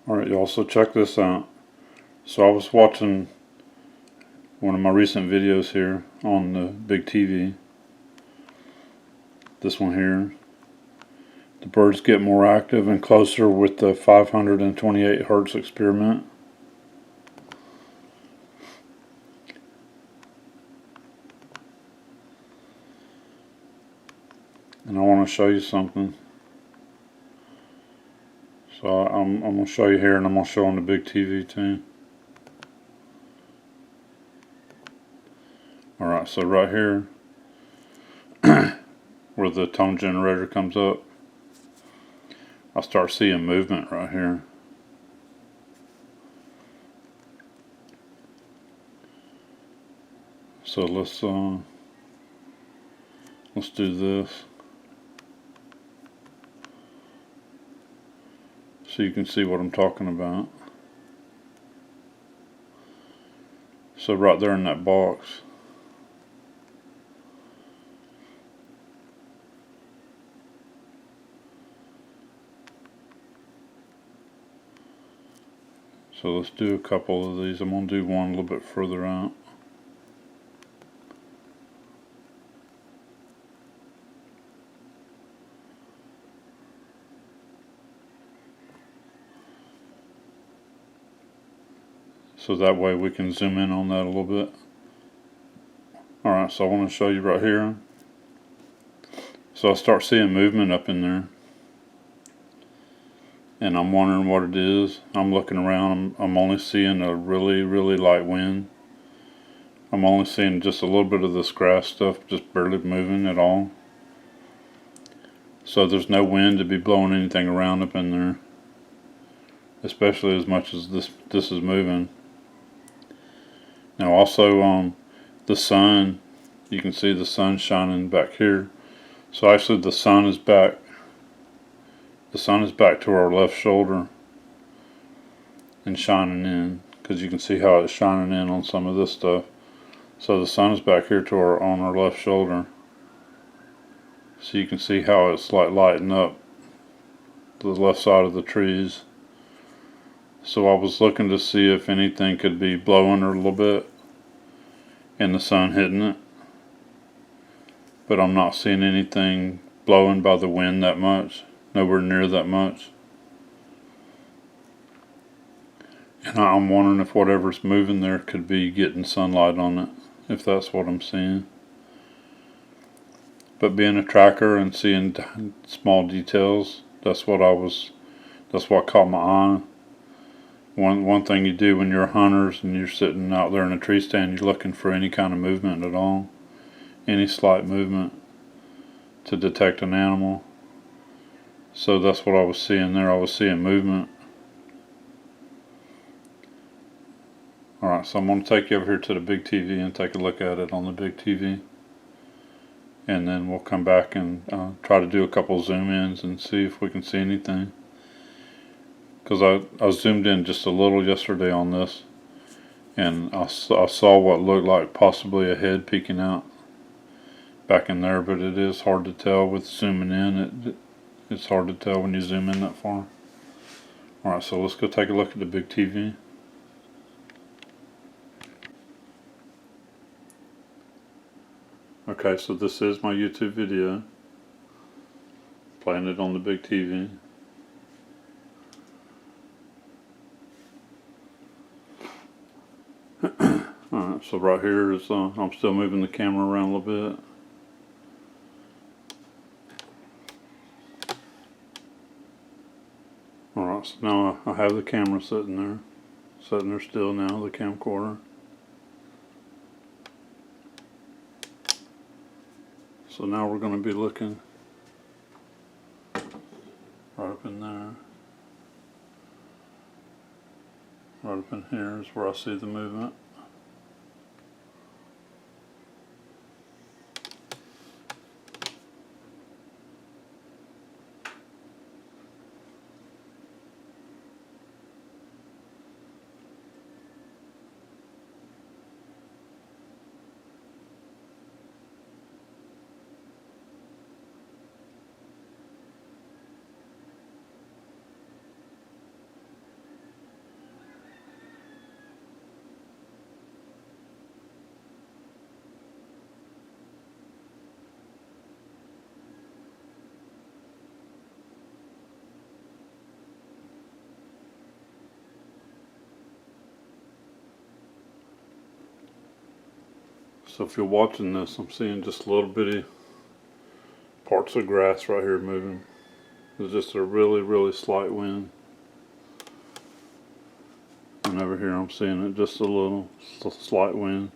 Alright, y'all, so check this out. So I was watching one of my recent videos here on the big TV. This one here. The birds get more active and closer with the 528 Hertz experiment. And I want to show you something. So I'm going to show you here, and I'm going to show on the big TV too. Alright, so right here where the tone generator comes up, I start seeing movement right here. So let's do this so you can see what I'm talking about. So right there in that box, so let's do a couple of these. I'm going to do one a little bit further out. So that way we can zoom in on that a little bit. Alright, so I want to show you right here. So I start seeing movement up in there. And I'm wondering what it is. I'm looking around. I'm only seeing a really, really light wind. I'm only seeing just a little bit of this grass stuff just barely moving at all. So there's no wind to be blowing anything around up in there. Especially as much as this is moving. Now also the sun, you can see the sun shining back here. So actually the sun is back. The sun is back to our left shoulder and shining in, because you can see how it's shining in on some of this stuff. So the sun is back here to on our left shoulder. So you can see how it's like lighting up the left side of the trees. So I was looking to see if anything could be blowing a little bit and the sun hitting it. But I'm not seeing anything blowing by the wind that much. Nowhere near that much. And I'm wondering if whatever's moving there could be getting sunlight on it, if that's what I'm seeing. But being a tracker and seeing small details, that's what caught my eye. One thing you do when you're hunters and you're sitting out there in a tree stand, you're looking for any kind of movement at all. Any slight movement to detect an animal. So that's what I was seeing there. I was seeing movement. Alright, so I'm going to take you over here to the big TV and take a look at it on the big TV. And then we'll come back and try to do a couple zoom ins and see if we can see anything. Because I zoomed in just a little yesterday on this. And I saw what looked like possibly a head peeking out back in there. But it is hard to tell with zooming in. It's hard to tell when you zoom in that far. Alright, so let's go take a look at the big TV. Okay, so this is my YouTube video. Playing it on the big TV. Alright, so right here is, I'm still moving the camera around a little bit. Alright, so now I have the camera sitting there still now, the camcorder. So now we're going to be looking right up in there. Right up in here is where I see the movement. So if you're watching this, I'm seeing just little bitty parts of grass right here moving. There's just a really, really slight wind. And over here I'm seeing it just a little slight wind.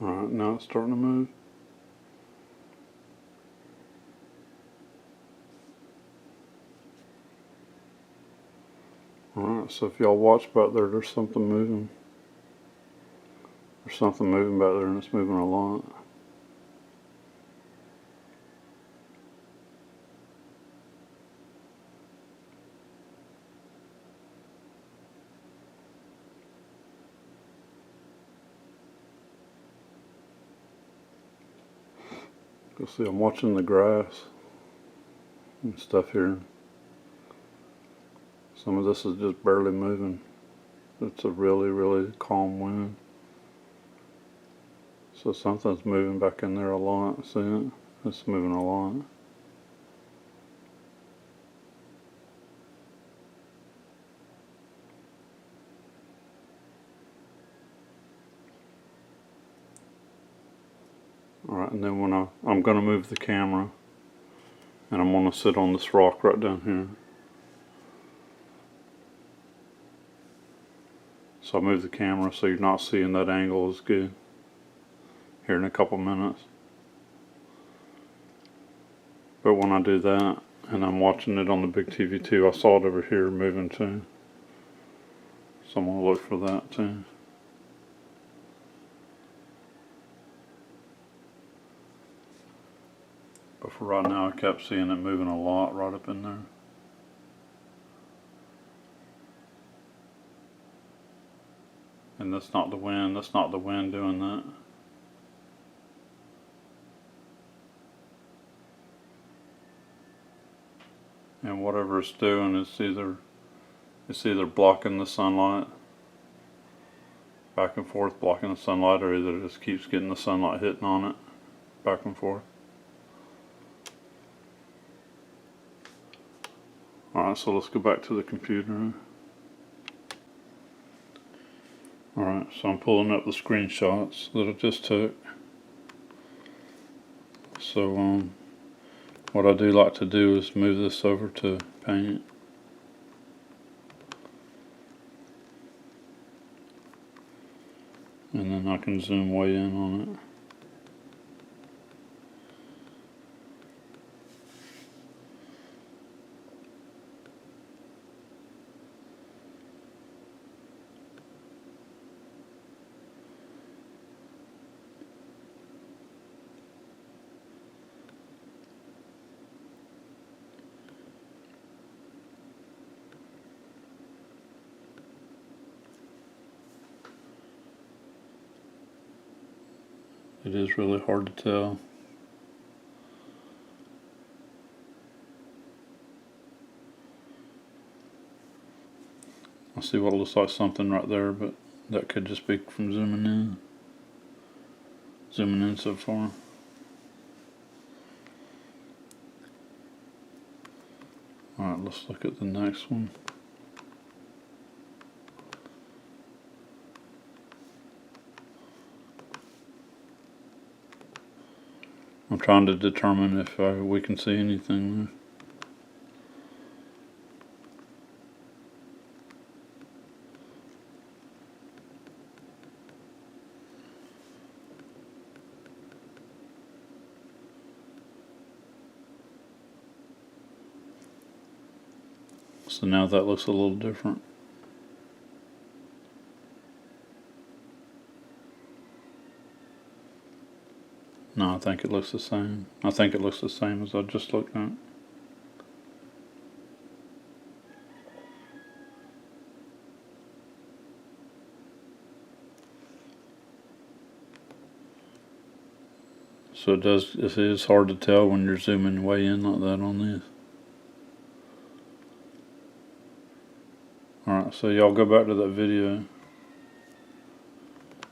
Alright, now it's starting to move. Alright, so if y'all watch back there, there's something moving. There's something moving back there and it's moving a lot. You'll see I'm watching the grass and stuff here. Some of this is just barely moving. It's a really, really calm wind. So something's moving back in there a lot. See it? It's moving a lot. Alright, and then when I'm going to move the camera, and I'm going to sit on this rock right down here. So I'll move the camera so you're not seeing that angle as good here in a couple minutes. But when I do that, and I'm watching it on the big TV too, I saw it over here moving too. So I'm going to look for that too. But for right now, I kept seeing it moving a lot right up in there. And that's not the wind doing that. And whatever it's doing is either blocking the sunlight back and forth, blocking the sunlight, or either it just keeps getting the sunlight hitting on it back and forth. Alright, so let's go back to the computer. Alright, so I'm pulling up the screenshots that I just took. So what I do like to do is move this over to Paint. and then I can zoom way in on it. It is really hard to tell. I see what looks like something right there, but that could just be from zooming in. Zooming in so far. Alright, let's look at the next one. I'm trying to determine if we can see anything there. So now that looks a little different. No, I think it looks the same. I think it looks the same as I just looked at. So it is hard to tell when you're zooming way in like that on this. Alright, so y'all go back to that video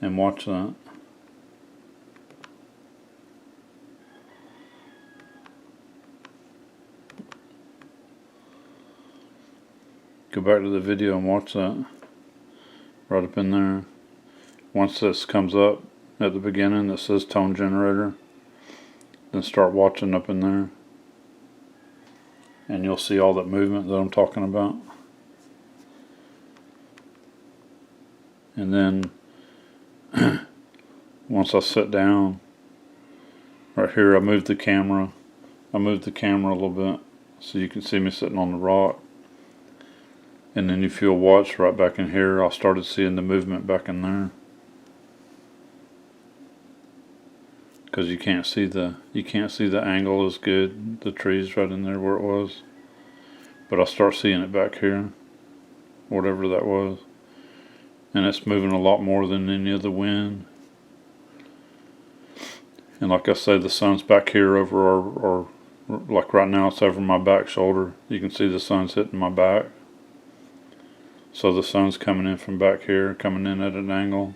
and watch that. Go back to the video and watch that. Right up in there. Once this comes up at the beginning that says tone generator, then start watching up in there. And you'll see all that movement that I'm talking about. And then once I sit down, right here I move the camera. I move the camera a little bit so you can see me sitting on the rock. And then if you'll watch right back in here, I started seeing the movement back in there. Because you can't see the angle as good, the trees right in there where it was. But I start seeing it back here, whatever that was. And it's moving a lot more than any of the wind. And like I say, the sun's back here over our like right now it's over my back shoulder. You can see the sun's hitting my back. So the sun's coming in from back here, coming in at an angle.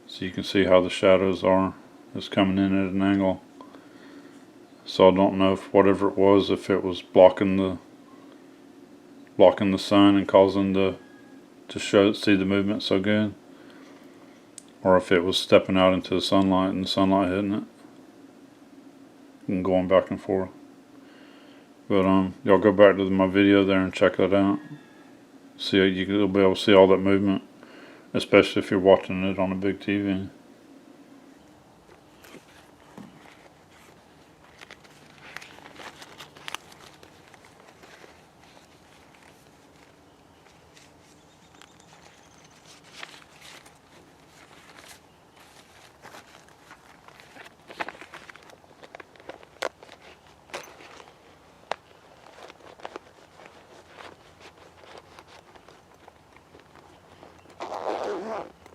So you can see how the shadows are. It's coming in at an angle. So I don't know if whatever it was, if it was blocking the sun and causing to see the movement so good, or if it was stepping out into the sunlight and the sunlight hitting it and going back and forth. But y'all go back to my video there and check that out. See, you'll be able to see all that movement, especially if you're watching it on a big TV.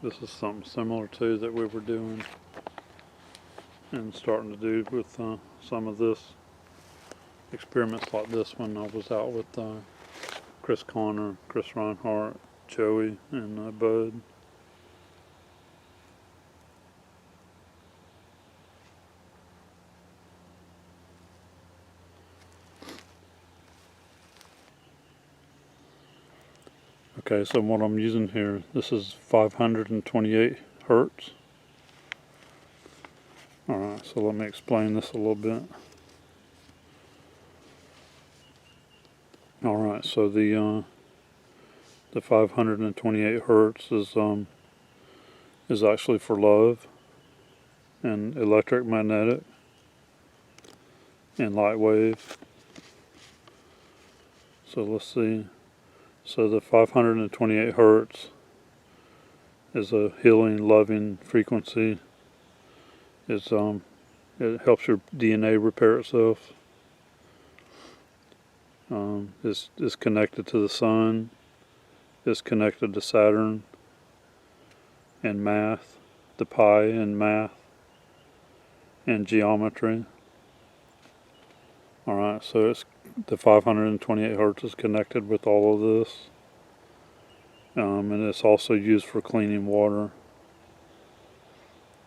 This is something similar to that we were doing and starting to do with some of this experiments like this when I was out with Chris Connor, Chris Reinhardt, Joey, and Bud. Okay, so what I'm using here, this is 528 hertz. Alright, so let me explain this a little bit. Alright, so the 528 hertz is is actually for love and electromagnetic and light wave. So let's see. So the 528 hertz is a healing, loving frequency. It's it helps your DNA repair itself. It's connected to the sun. It's connected to Saturn and math, the pi and math and geometry. Alright, so it's the 528 hertz is connected with all of this. And it's also used for cleaning water.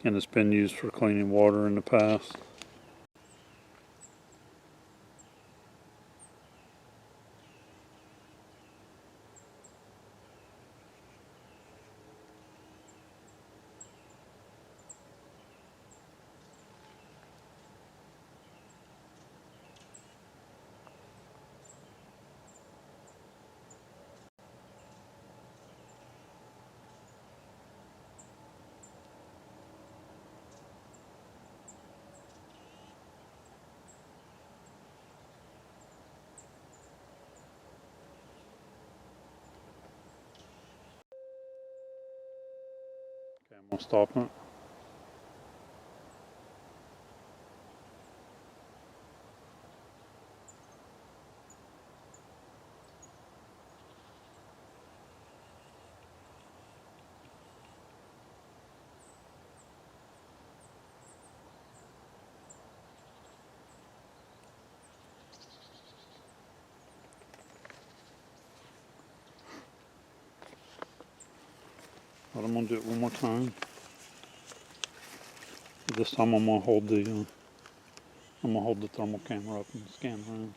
And it's been used for cleaning water in the past. Okay, I'm going to stop it. But I'm going to do it one more time. This time I'm going to hold the thermal camera up and scan around.